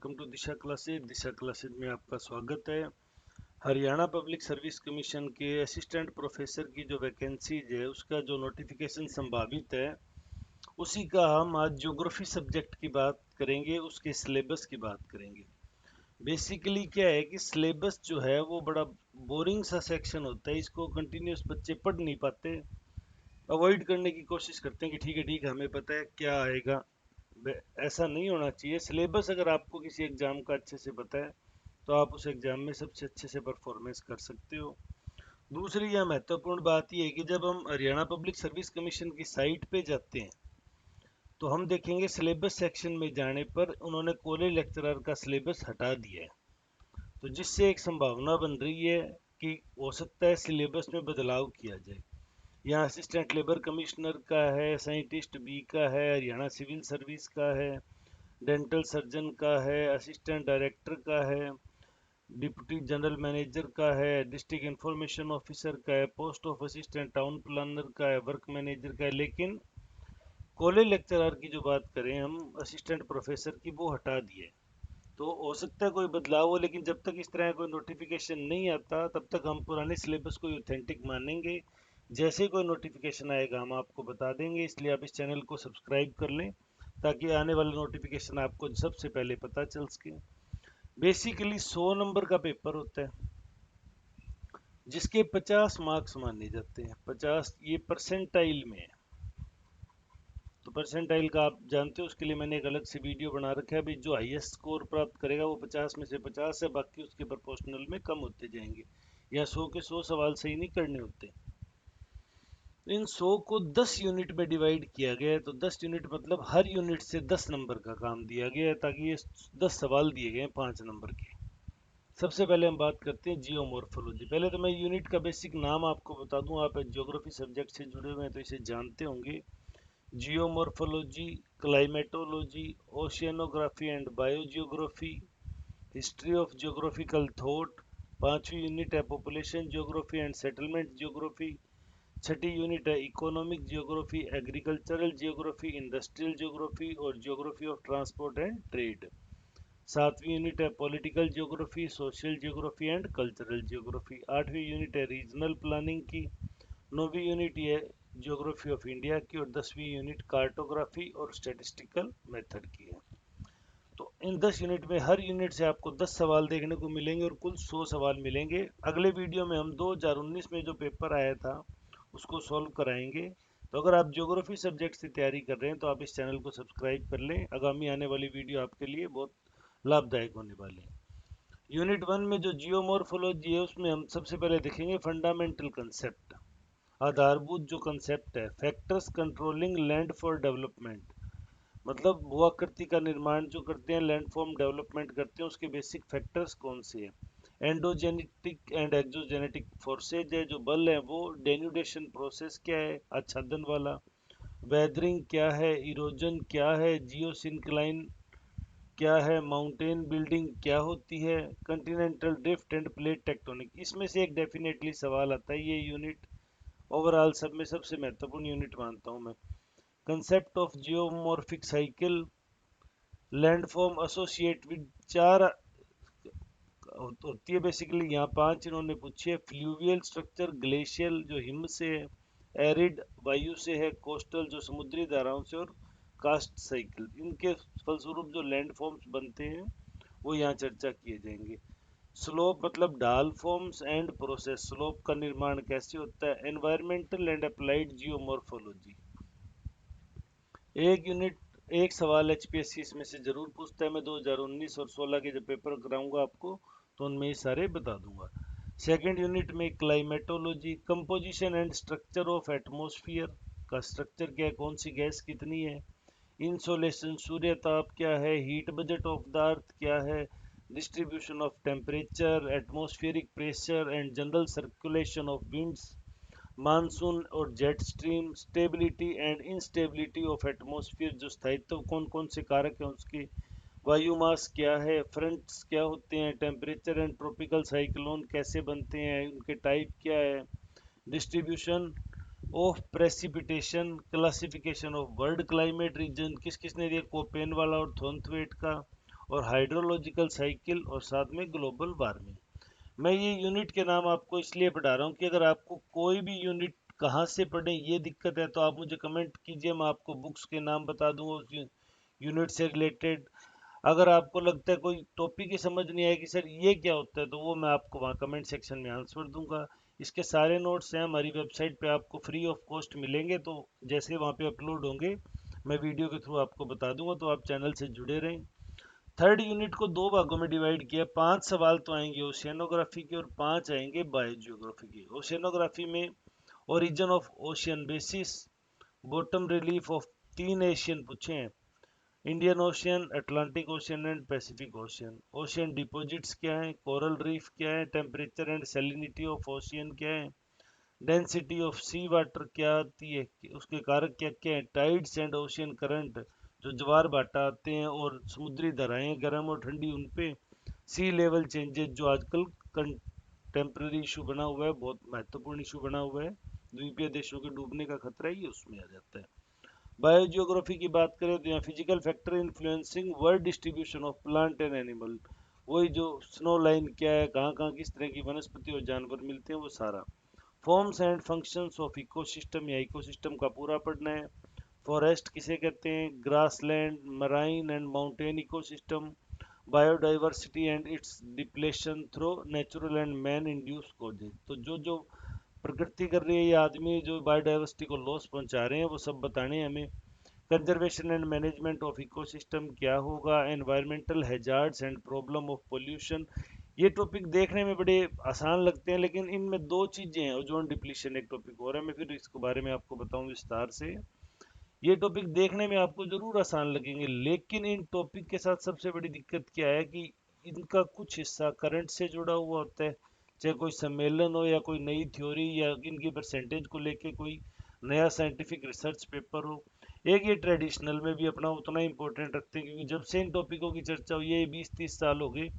Welcome to Disha classes. Disha classes में आपका स्वागत है। हरियाणा पब्लिक सर्विस कमीशन के असिस्टेंट प्रोफेसर की जो वैकेंसीज है उसका जो नोटिफिकेशन संभावित है उसी का हम आज ज्योग्राफी सब्जेक्ट की बात करेंगे, उसके सिलेबस की बात करेंगे। बेसिकली क्या है कि सिलेबस जो है वो बड़ा बोरिंग सा सेक्शन होता है, इसको कंटिन्यूस बच्चे पढ़ नहीं पाते, अवॉइड करने की कोशिश करते हैं कि ठीक है हमें पता है क्या आएगा। ऐसा नहीं होना चाहिए। सिलेबस अगर आपको किसी एग्जाम का अच्छे से पता है तो आप उस एग्जाम में सबसे अच्छे से परफॉर्मेंस कर सकते हो। दूसरी यह महत्वपूर्ण बात यह है कि जब हम हरियाणा पब्लिक सर्विस कमीशन की साइट पे जाते हैं तो हम देखेंगे सिलेबस सेक्शन में जाने पर उन्होंने कॉलेज लेक्चरर का सिलेबस हटा दिया है, तो जिससे एक संभावना बन रही है कि हो सकता है सिलेबस में बदलाव किया जाए। यहाँ असिस्टेंट लेबर कमिश्नर का है, साइंटिस्ट बी का है, हरियाणा सिविल सर्विस का है, डेंटल सर्जन का है, असिस्टेंट डायरेक्टर का है, डिप्टी जनरल मैनेजर का है, डिस्ट्रिक्ट इंफॉर्मेशन ऑफिसर का है, post of assistant town planner का है, वर्क मैनेजर का है। लेकिन कॉलेज लेक्चरर की जो बात करें हम, असिस्टेंट प्रोफेसर की, वो हटा दिए। तो हो सकता है कोई बदलाव हो, लेकिन जब तक इस तरह कोई नोटिफिकेशन नहीं आता तब तक हम पुराने सिलेबस को ऑथेंटिक मानेंगे। जैसे ही कोई नोटिफिकेशन आएगा हम आपको बता देंगे, इसलिए आप इस चैनल को सब्सक्राइब कर लें ताकि आने वाले नोटिफिकेशन आपको सबसे पहले पता चल सके। बेसिकली 100 नंबर का पेपर होता है जिसके 50 मार्क्स माने जाते हैं। 50 ये परसेंटाइल में है, तो परसेंटाइल का आप जानते हो, उसके लिए मैंने एक अलग से वीडियो बना रखा है। अभी जो हाईएस्ट स्कोर प्राप्त करेगा वो 50 में से 50 है, बाकी उसके प्रोपोर्शनल में कम होते जाएंगे। या 100 के 100 सवाल सही नहीं करने होते। इन 100 को 10 यूनिट में डिवाइड किया गया है, तो 10 यूनिट मतलब हर यूनिट से 10 नंबर का काम दिया गया है, ताकि ये 10 सवाल दिए गए हैं 5 नंबर के। सबसे पहले हम बात करते हैं जियोमॉर्फोलॉजी। पहले तो मैं यूनिट का बेसिक नाम आपको बता दूं, आप ज्योग्राफी सब्जेक्ट से जुड़े हुए हैं तो इसे जानते होंगे। Geomorphology, climatology, oceanography and biogeography, history of geographical thought. पांचवी यूनिट है population geography and settlement geography. छठी यूनिट है economic geography, agricultural geography, industrial geography और geography of transport and trade. सातवीं यूनिट है political geography, social geography and cultural geography. आठवीं unit है regional planning की। नौवीं यूनिट ये जियोग्राफी ऑफ इंडिया की। और 10वीं यूनिट कार्टोग्राफी और स्टैटिस्टिकल मेथड की है। तो इन 10 यूनिट में हर यूनिट से आपको 10 सवाल देखने को मिलेंगे और कुल 100 सवाल मिलेंगे। अगले वीडियो में हम 2019 में जो पेपर आया था उसको सॉल्व कराएंगे। तो अगर आप ज्योग्राफी सब्जेक्ट से तैयारी कर रहे हैं तो आप इस चैनल को सब्सक्राइब कर लें, आगामी आने वाली वीडियो आपके लिए बहुत लाभदायक होने वाली है। यूनिट 1 में जो जियोमॉर्फोलॉजी है उसमें हम सबसे पहले देखेंगे फंडामेंटल कंसेप्ट, आधारभूत जो कंसेप्ट है। Factors controlling land for development, मतलब भूआकृति का निर्माण जो करते हैं, लैंडफॉर्म डेवलपमेंट करते हैं, उसके बेसिक फैक्टर्स कौन से हैं। एंडोजेनेटिक एंड एक्सोजेनेटिक फोर्सेज है, जो बल है वो। डेन्यूडेशन प्रोसेस क्या है, आच्छादन वाला। वेदरिंग क्या है, इरोजन क्या है, जियोसिंक्लाइन क्या है, माउंटेन बिल्डिंग क्या होती है, Continental drift end plate tectonic. इसमें से एक डेफिनेटली सवाल आता है। ये यूनिट ओवरऑल सब में सबसे महत्वपूर्ण यूनिट मानता हूँ मैं। Concept of geomorphic cycle, landform associate with 4 होती है बेसिकली। यहाँ 5 इन्होंने पूछी है। फ्लूवियल स्ट्रक्चर, ग्लेशियल जो हिम से है, एरिड वायु से है, कोस्टल जो समुद्री धाराओं से, और कास्ट साइकिल। इनके फलस्वरूप जो लैंडफॉर्म्स बनते हैं वो यहाँ चर्चा किए जाएंगे। स्लोप मतलब ढाल फॉर्म्स एंड प्रोसेस, स्लोप का निर्माण कैसे होता है। एनवायरमेंटल एंड अप्लाइड जियोमॉर्फोलॉजी, एक यूनिट एक सवाल एचपीएससी इसमें से जरूर पूछता है। मैं 2019 और 16 के जब पेपर कराऊंगा आपको तो उनमें ये सारे बता दूंगा। सेकंड यूनिट में climatology, composition and structure of atmosphere का स्ट्रक्चर क्या है, कौन सी गैस कितनी है। इंसोलेशन सूर्य ताप क्या है, heat budget of the earth क्या है, distribution of temperature, atmospheric pressure and general circulation of winds, monsoon और jet stream, stability and instability of atmosphere जो स्थायित्व कौन कौन से कारक हैं उसके, वायु मास क्या है, फ्रंट्स क्या होते हैं, टेम्परेचर एंड ट्रॉपिकल साइक्लोन कैसे बनते हैं, उनके टाइप क्या है, distribution of precipitation, classification of world climate reason, किस किसने दिया, कोपेन वाला और थोंथवेट का, और हाइड्रोलॉजिकल साइकिल और साथ में ग्लोबल वार्मिंग। मैं ये यूनिट के नाम आपको इसलिए पढ़ा रहा हूँ कि अगर आपको कोई भी यूनिट कहाँ से पढ़ें ये दिक्कत है तो आप मुझे कमेंट कीजिए, मैं आपको बुक्स के नाम बता दूंगा उस यूनिट से रिलेटेड। अगर आपको लगता है कोई टॉपिक ही समझ नहीं आया कि सर ये क्या होता है, तो वो मैं आपको वहाँ कमेंट सेक्शन में आंसर दूंगा। इसके सारे नोट्स हैं हमारी वेबसाइट पे, आपको फ्री ऑफ कॉस्ट मिलेंगे, तो जैसे वहाँ पे अपलोड होंगे मैं वीडियो के थ्रू आपको बता दूंगा, तो आप चैनल से जुड़े रहें। थर्ड यूनिट को दो भागों में डिवाइड किया, 5 सवाल तो आएंगे ओशियनोग्राफी के और 5 आएंगे बायोजियोग्राफी के। ओशियनोग्राफी में origin of ocean basis, bottom relief of 3 Asian पूछे हैं, Indian ocean, Atlantic ocean and Pacific ocean. Ocean deposits क्या है, कोरल रीफ क्या है, temperature and salinity of ocean क्या है, डेंसिटी ऑफ सी वाटर क्या आती है, उसके कारक क्या क्या है, टाइड्स एंड ओशियन करंट जो ज्वार भाटा आते हैं और समुद्री धाराएं गर्म और ठंडी उन पे, सी लेवल चेंजेस जो आजकल टेम्पररी इशू बना हुआ है, बहुत महत्वपूर्ण इशू बना हुआ है, द्वीपीय देशों के डूबने का खतरा है, ये उसमें आ जाता है। बायोजियोग्राफी की बात करें तो यहाँ physical factor influencing world distribution of plant and animal, वही जो स्नो लाइन क्या है, कहाँ कहाँ किस तरह की वनस्पति और जानवर मिलते हैं वो सारा। Forms and functions of ecosystem या इकोसिस्टम का पूरा पढ़ना है। फॉरेस्ट किसे कहते हैं, grassland, marine and mountain ecosystem, biodiversity and it's depletion through natural and man induce causes, तो जो जो प्रकृति कर रही है या आदमी जो बायोडाइवर्सिटी को लॉस पहुंचा रहे हैं वो सब बताने हैं हमें। Conservation and management of ecosystem क्या होगा, environmental hazards and problem of pollution. ये टॉपिक देखने में बड़े आसान लगते हैं लेकिन इनमें दो चीजें हैं, ओजोन डिप्लीशन एक टॉपिक और है, मैं फिर इसके बारे में आपको बताऊं विस्तार से। ये टॉपिक देखने में आपको जरूर आसान लगेंगे लेकिन इन टॉपिक के साथ सबसे बड़ी दिक्कत क्या है कि इनका कुछ हिस्सा करंट से जुड़ा हुआ होता है, चाहे कोई सम्मेलन हो या कोई नई थ्योरी या इनकी परसेंटेज को लेके कोई नया साइंटिफिक रिसर्च पेपर हो। एक ये ट्रेडिशनल में भी अपना उतना इम्पोर्टेंट रखते हैं क्योंकि जब से इन टॉपिकों की चर्चा हुई है ये 20-30 साल हो गए,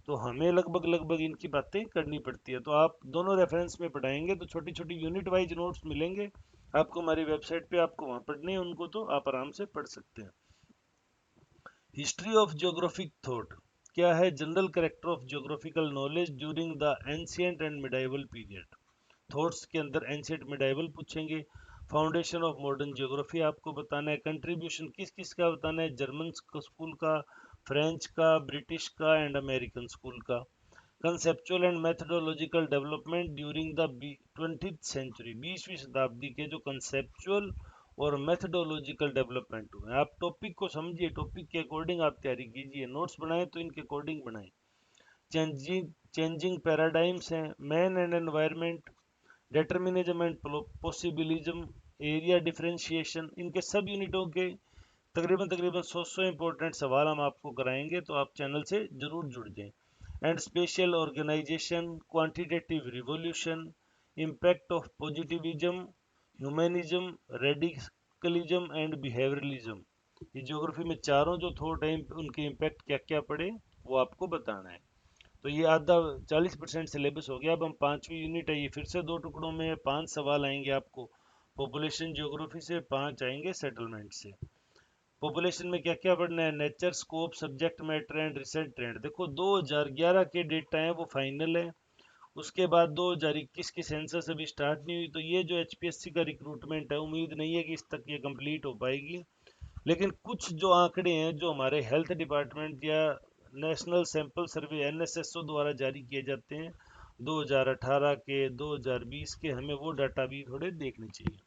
तो हमें लगभग लगभग इनकी बातें करनी पड़ती है। तो आप दोनों रेफरेंस में पढ़ाएंगे तो छोटी छोटी यूनिट वाइज नोट्स मिलेंगे आपको हमारी वेबसाइट पे, आपको वहाँ पढ़ने हैं उनको तो आप आराम से पढ़ सकते हैं। हिस्ट्री ऑफ ज्योग्राफिक थॉट क्या है, general character of geographical knowledge during the ancient and medieval period. Thoughts के अंदर एंशियंट मिडाइवल पूछेंगे। फाउंडेशन ऑफ मॉडर्न ज्योग्राफी आपको बताना है। कंट्रीब्यूशन किस किस का बताना है, जर्मन स्कूल का, फ्रेंच का, ब्रिटिश का एंड अमेरिकन स्कूल का। Conceptual and methodological development during the 20th century, 20वीं शताब्दी के जो कंसेप्चुअल और मेथडोलॉजिकल डेवलपमेंट हुए। आप टॉपिक को समझिए, टॉपिक के अकॉर्डिंग आप तैयारी कीजिए, नोट्स बनाएं तो इनके अकॉर्डिंग बनाएं। चेंजिंग पैराडाइम्स हैं, man and environment, determinism and possibilism, area differentiation, इनके सब यूनिटों के तकरीबन तकरीबन 100 इंपॉर्टेंट सवाल हम आपको कराएंगे, तो आप चैनल से जरूर जुड़ जाएं। And spatial organisation, quantitative revolution, impact of positivism, humanism, radicalism and behaviouralism, ये ज्योग्राफी में चारों जो थॉट हैं उनके इम्पैक्ट क्या क्या पड़े वो आपको बताना है। तो ये आधा 40% सिलेबस हो गया। अब हम 5वीं यूनिट है, ये फिर से दो टुकड़ों में है, 5 सवाल आएंगे आपको पॉपुलेशन ज्योग्राफी से, 5 आएंगे सेटलमेंट से। पॉपुलेशन में क्या क्या पढ़ना है, nature, scope, subject matter and recent trend. देखो 2011 के डेटा है वो फाइनल है, उसके बाद 2021 की सेंसस अभी स्टार्ट नहीं हुई, तो ये जो एचपीएससी का रिक्रूटमेंट है उम्मीद नहीं है कि इस तक ये कंप्लीट हो पाएगी। लेकिन कुछ जो आंकड़े हैं जो हमारे हेल्थ डिपार्टमेंट या नेशनल सैंपल सर्वे एनएसएसओ द्वारा जारी किए जाते हैं 2018 के, 2020 के, हमें वो डाटा भी थोड़े देखने चाहिए।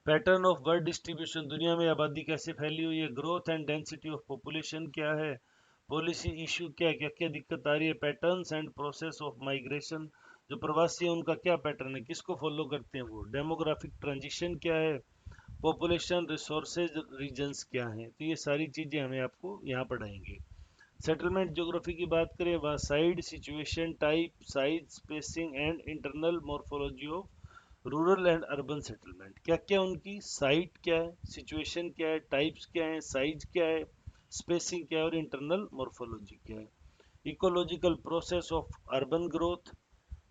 पैटर्न ऑफ बर्थ डिस्ट्रीब्यूशन, दुनिया में आबादी कैसे फैली हुई है, growth and density of population क्या है, पॉलिसी इशू क्या है, क्या क्या दिक्कत आ रही है, patterns and process of migration, जो प्रवासी है उनका क्या पैटर्न है, किसको फॉलो करते हैं वो, डेमोग्राफिक ट्रांजिशन क्या है, पॉपुलेशन रिसोर्सेज रीजन्स क्या हैं, तो ये सारी चीज़ें हमें आपको यहाँ पढ़ाएंगे। सेटलमेंट ज्योग्राफी की बात करें, वह side, situation, type, size, spacing and internal morphology of rural and urban settlement, क्या क्या उनकी साइट क्या है, सिचुएशन क्या है, टाइप्स क्या है, साइज क्या है, स्पेसिंग क्या है और इंटरनल मॉर्फोलॉजी क्या है। Ecological process of urban growth,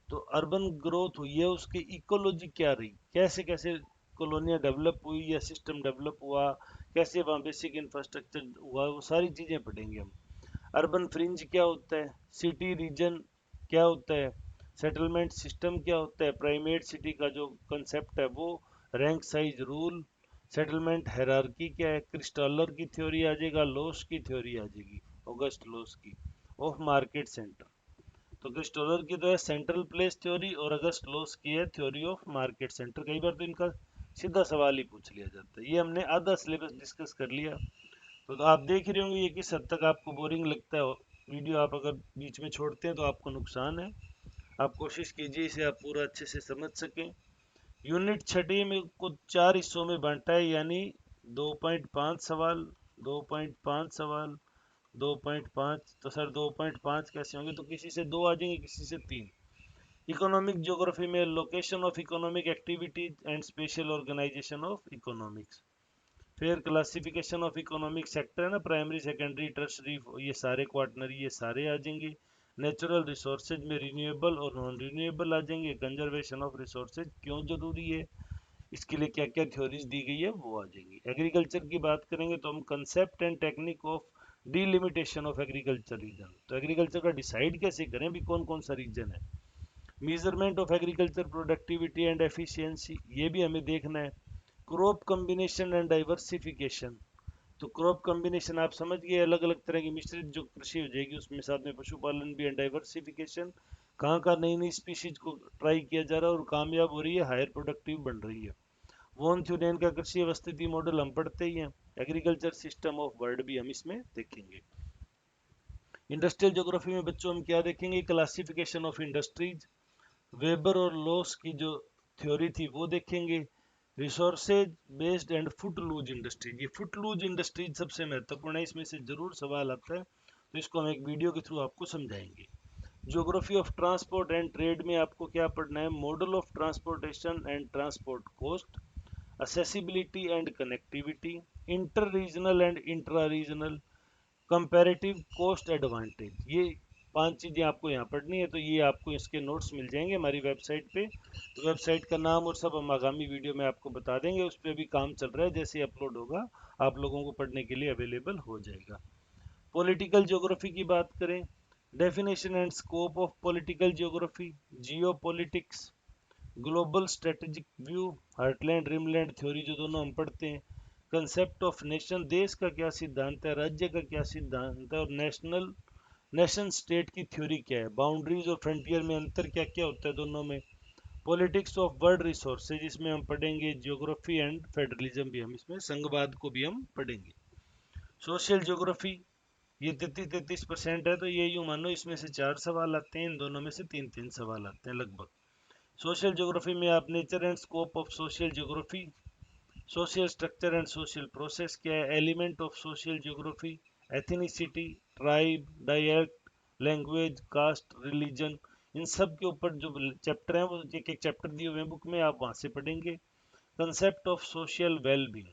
तो अर्बन ग्रोथ हुई है उसकी इकोलॉजी क्या रही, कैसे कैसे कॉलोनियाँ डेवलप हुई या सिस्टम डेवलप हुआ, कैसे वहाँ बेसिक इंफ्रास्ट्रक्चर हुआ, वो सारी चीज़ें पढ़ेंगे हम। अर्बन फ्रिंज क्या होता है, सिटी रीजन क्या होता है, सेटलमेंट सिस्टम क्या होता है, प्राइमेट सिटी का जो कंसेप्ट है वो, rank size rule, settlement hierarchy क्या है, क्रिस्टॉलर की थ्योरी आ जाएगा, लॉस की थ्योरी आ जाएगी, ऑगस्ट लॉस की, ऑफ मार्केट सेंटर। तो क्रिस्टोलर की तो है सेंट्रल प्लेस थ्योरी, और अगस्त लॉस की है थ्योरी ऑफ मार्केट सेंटर। कई बार तो इनका सीधा सवाल ही पूछ लिया जाता है। ये हमने आधा सिलेबस डिस्कस कर लिया। तो आप देख रहे होंगे ये किस हद तक आपको बोरिंग लगता है वीडियो। आप अगर बीच में छोड़ते हैं तो आपको नुकसान है। आप कोशिश कीजिए इसे आप पूरा अच्छे से समझ सकें। यूनिट छठी में को 4 हिस्सों में बांटा है, यानी 2.5 सवाल, 2.5 सवाल, 2.5। तो सर 2.5 कैसे होंगे, तो किसी से 2 आ जाएंगे, किसी से 3। इकोनॉमिक ज्योग्राफी में location of economic activities and spatial organisation of economics. फिर क्लासिफिकेशन ऑफ इकोनॉमिक सेक्टर है ना, प्राइमरी सेकेंडरी टर्शरी, ये सारे क्वार्टनरी, ये सारे आ जाएंगे। नेचुरल रिसोर्सेज में रिन्यूएबल और नॉन रिन्यूएबल आ जाएंगे। कंजर्वेशन ऑफ रिसोर्सेज क्यों जरूरी है, इसके लिए क्या क्या थ्योरीज दी गई है, वो आ जाएंगी। एग्रीकल्चर की बात करेंगे तो हम concept and technique of delimitation of agriculture region, तो एग्रीकल्चर का डिसाइड कैसे करें भी कौन कौन सा रीजन है। Measurement of agriculture productivity and efficiency, ये भी हमें देखना है। क्रॉप कम्बिनेशन एंड डाइवर्सिफिकेशन, तो क्रॉप कम्बिनेशन आप समझ गए, अलग अलग तरह की मिश्रित जो कृषि हो जाएगी, उसमें साथ में पशुपालन भी है। डाइवर्सिफिकेशन, कहाँ कहाँ नई नई स्पीशीज को ट्राई किया जा रहा है और कामयाब हो रही है, हायर प्रोडक्टिव बन रही है। वॉन थ्योरियन का कृषि व्यवस्थिति मॉडल हम पढ़ते ही हैं। एग्रीकल्चर सिस्टम ऑफ वर्ल्ड भी हम इसमें देखेंगे। इंडस्ट्रियल ज्योग्राफी में बच्चों हम क्या देखेंगे, क्लासिफिकेशन ऑफ इंडस्ट्रीज, वेबर और लॉस की जो थ्योरी थी वो देखेंगे। Resources based and footloose industries, ये फुट लूज इंडस्ट्रीज सबसे महत्वपूर्ण है, इसमें से जरूर सवाल आता है, तो इसको हम एक वीडियो के थ्रू आपको समझाएंगे। Geography of transport and trade में आपको क्या पढ़ना है, model of transportation and transport cost, accessibility and connectivity, inter-regional and intra-regional, comparative cost advantage, ये 5 चीज़ें आपको यहाँ पढ़नी है। तो ये आपको इसके नोट्स मिल जाएंगे हमारी वेबसाइट पे। तो वेबसाइट का नाम और सब हम आगामी वीडियो में आपको बता देंगे, उस पर भी काम चल रहा है, जैसे अपलोड होगा आप लोगों को पढ़ने के लिए अवेलेबल हो जाएगा। पॉलिटिकल ज्योग्राफी की बात करें, definition and scope of political geography, Jio politics, global strategic view, heartland rimland theory जो दोनों हम पढ़ते हैं। कंसेप्ट ऑफ नेशन, देश का क्या सिद्धांत है, राज्य का क्या सिद्धांत है, और नेशन स्टेट की थ्योरी क्या है। बाउंड्रीज और फ्रंटियर में अंतर क्या क्या होता है दोनों में। पॉलिटिक्स ऑफ वर्ल्ड रिसोर्सेज, इसमें हम पढ़ेंगे ज्योग्राफी एंड फेडरलिज्म भी हम इसमें, संघवाद को भी हम पढ़ेंगे। सोशल ज्योग्राफी, ये 33% है, तो ये यूं मानो इसमें से 4 सवाल आते हैं, इन दोनों में से 3-3 सवाल आते हैं लगभग। सोशल ज्योग्राफी में आप nature and scope of social geography, social structure and social process क्या है, element of social geography, ethnicity, tribe, dialect, language, caste, religion, इन सब के ऊपर जो चैप्टर हैं वो एक एक चैप्टर दिए हुए हैं बुक में, आप वहाँ से पढ़ेंगे। कंसेप्ट ऑफ सोशल वेलबींग,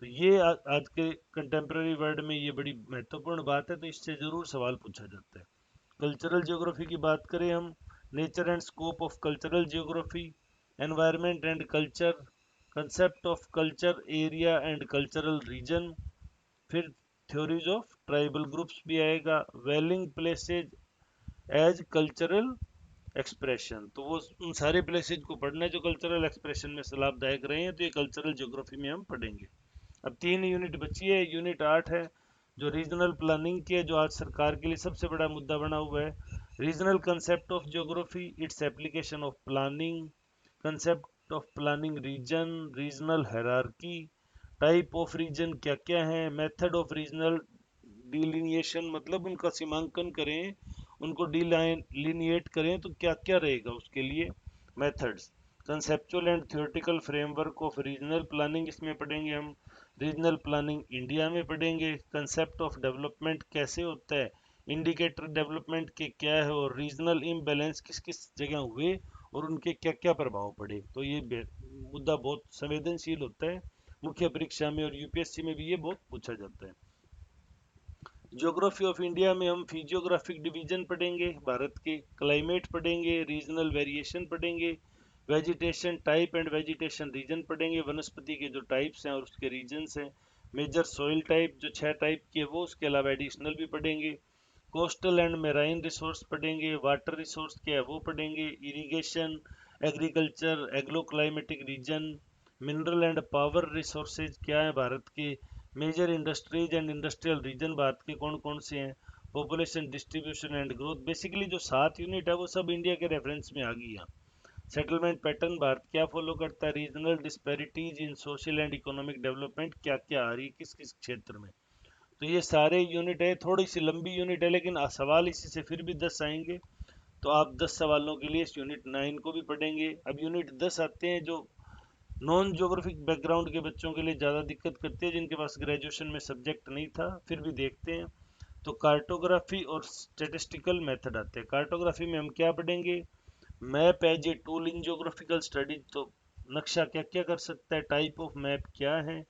तो ये आज के कंटेम्प्रेरी वर्ल्ड में ये बड़ी महत्वपूर्ण बात है, तो इससे जरूर सवाल पूछा जाता है। कल्चरल ज्योग्राफी की बात करें हम, nature and scope of cultural geography, environment and culture, concept of culture area and cultural region. फिर थ्योरीज ऑफ ट्राइबल ग्रुप्स भी आएगा। Dwelling places as cultural expression, तो वो उन सारे प्लेसेज को पढ़ना है जो कल्चरल एक्सप्रेशन में लाभदायक रहे हैं, तो ये कल्चरल ज्योग्राफी में हम पढ़ेंगे। अब 3 यूनिट बची है, यूनिट 8 है जो रीजनल प्लानिंग की है, जो आज सरकार के लिए सबसे बड़ा मुद्दा बना हुआ है। Regional concept of geography, its application of planning, concept of planning region, regional hierarchy, type of region क्या क्या है, मेथड ऑफ रीजनल डिलिनिएशन, मतलब उनका सीमांकन करें, उनको डिलिनिएट करें तो क्या क्या रहेगा उसके लिए methods. Conceptual and theoretical framework of regional planning, इसमें पढ़ेंगे हम। रीजनल प्लानिंग इंडिया में पढ़ेंगे। कंसेप्ट ऑफ डेवलपमेंट कैसे होता है, इंडिकेटर डेवलपमेंट के क्या है, और रीजनल इम्बैलेंस किस किस जगह हुए और उनके क्या क्या प्रभाव पड़े। तो ये मुद्दा बहुत संवेदनशील होता है, मुख्य परीक्षा में और यूपीएससी में भी ये बहुत पूछा जाता है। ज्योग्राफी ऑफ इंडिया में हम फिजियोग्राफिक डिवीजन पढ़ेंगे, भारत के क्लाइमेट पढ़ेंगे, रीजनल वेरिएशन पढ़ेंगे, vegetation type and vegetation region पढ़ेंगे, वनस्पति के जो टाइप्स हैं और उसके रीजन्स हैं, मेजर सॉइल टाइप जो 6 टाइप की है वो, उसके अलावा एडिशनल भी पढ़ेंगे। कोस्टल एंड मेराइन रिसोर्स पढ़ेंगे, वाटर रिसोर्स क्या है वो पढ़ेंगे, irrigation, agriculture, agro climatic region, mineral and power resources क्या है भारत के, major industries and industrial region भारत के कौन कौन से हैं, population distribution and growth. Basically जो 7 यूनिट है वो सब इंडिया के रेफरेंस में आ गई है। सेटलमेंट पैटर्न भारत क्या फॉलो करता है, regional disparities in social and economic development क्या क्या आ रही है किस किस क्षेत्र में। तो ये सारे यूनिट है, थोड़ी सी लंबी यूनिट है लेकिन सवाल इसी से फिर भी 10 आएंगे। तो आप 10 सवालों के लिए इस यूनिट 9 को भी पढ़ेंगे। अब यूनिट 10 आते हैं जो नॉन ज्योग्राफिक बैकग्राउंड के बच्चों के लिए ज़्यादा दिक्कत करते हैं, जिनके पास ग्रेजुएशन में सब्जेक्ट नहीं था, फिर भी देखते हैं। तो कार्टोग्राफी और स्टेटिस्टिकल मेथड आते हैं। कार्टोग्राफी में हम क्या पढ़ेंगे, map as a tool in geographical studies, तो नक्शा क्या क्या कर सकता है, टाइप ऑफ मैप क्या है,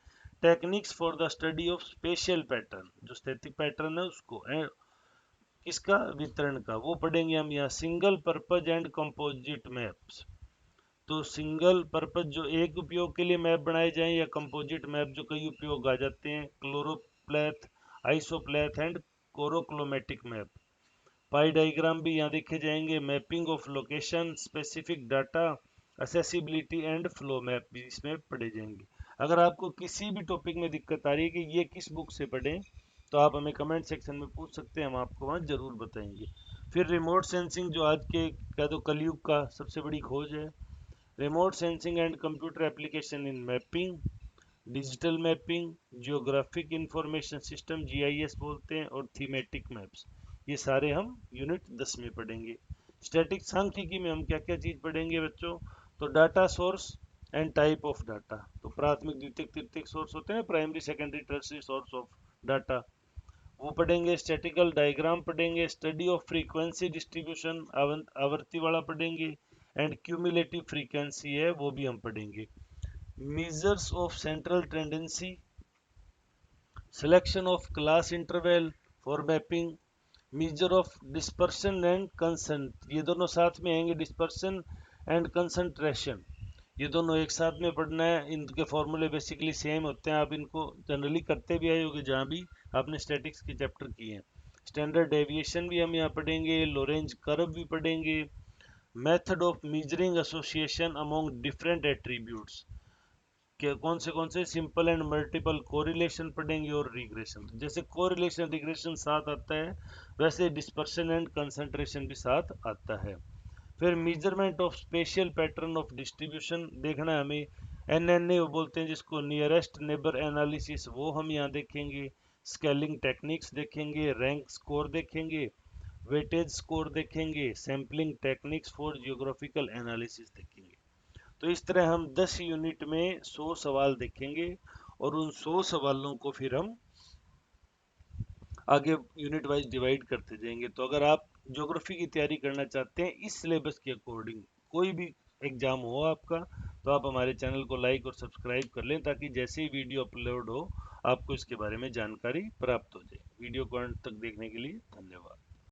techniques for the study of spatial pattern, जो स्थैतिक पैटर्न है उसको किसका वितरण का वो पढ़ेंगे हम यहाँ। Single purpose and composite maps, तो सिंगल पर्पज जो एक उपयोग के लिए मैप बनाए जाएं, या कंपोजिट मैप जो कई उपयोग आ जाते हैं, choropleth, isopleth and chorochromatic map. Pie diagram भी यहाँ देखे जाएंगे। Mapping of location, specific data, accessibility and flow map भी इसमें पढ़े जाएंगे। अगर आपको किसी भी टॉपिक में दिक्कत आ रही है कि ये किस बुक से पढ़ें, तो आप हमें कमेंट सेक्शन में पूछ सकते हैं, हम आपको वहाँ जरूर बताएंगे। फिर रिमोट सेंसिंग जो आज के कह दो कलयुग का सबसे बड़ी खोज है। Remote sensing and computer application in mapping, digital mapping, geographic information system GIS बोलते हैं, और थीमेटिक मैप्स, ये सारे हम यूनिट 10 में पढ़ेंगे। स्टैटिक सांख्यिकी में हम क्या क्या चीज पढ़ेंगे बच्चों, तो data source and type of data, तो प्राथमिक द्वितीयक तृतीयक सोर्स होते हैं, primary secondary tertiary source of data, वो पढ़ेंगे। स्टैटिकल डायग्राम पढ़ेंगे, स्टडी ऑफ फ्रीक्वेंसी डिस्ट्रीब्यूशन आवर्ती वाला पढ़ेंगे, एंड क्यूमुलेटिव फ्रीक्वेंसी है वो भी हम पढ़ेंगे। Measures of central tendency, selection of class interval for mapping, measure of dispersion and consent, ये दोनों साथ में आएंगे, डिस्पर्शन एंड कंसंट्रेशन, ये दोनों एक साथ में पढ़ना है। इनके फॉर्मूले बेसिकली सेम होते हैं, आप इनको जनरली करते भी आए होंगे जहाँ भी आपने स्टैटिक्स के चैप्टर किए हैं। स्टैंडर्ड डेविएशन भी हम यहाँ पढ़ेंगे, लोरेंज कर्व भी पढ़ेंगे, method of measuring association among different attributes, कौन से सिंपल एंड मल्टीपल कोरिलेशन पढ़ेंगे, और रिग्रेशन, जैसे कोरिलेशन रिग्रेशन साथ आता है वैसे डिस्पर्शन एंड कंसंट्रेशन भी साथ आता है। फिर measurement of spatial pattern of distribution देखना है हमें, एनएनए वो बोलते हैं जिसको, नियरेस्ट नेबर एनालिसिस, वो हम यहाँ देखेंगे। स्केलिंग टेक्निक्स देखेंगे, रैंक स्कोर देखेंगे, वेटेज स्कोर देखेंगे, sampling techniques for geographical analysis देखेंगे। तो इस तरह हम 10 यूनिट में 100 सवाल देखेंगे, और उन 100 सवालों को फिर हम आगे यूनिट वाइज डिवाइड करते जाएंगे। तो अगर आप ज्योग्राफी की तैयारी करना चाहते हैं इस सिलेबस के अकॉर्डिंग, कोई भी एग्जाम हो आपका, तो आप हमारे चैनल को लाइक और सब्सक्राइब कर लें, ताकि जैसे ही वीडियो अपलोड हो आपको इसके बारे में जानकारी प्राप्त हो जाए। वीडियो को अंत तक देखने के लिए धन्यवाद।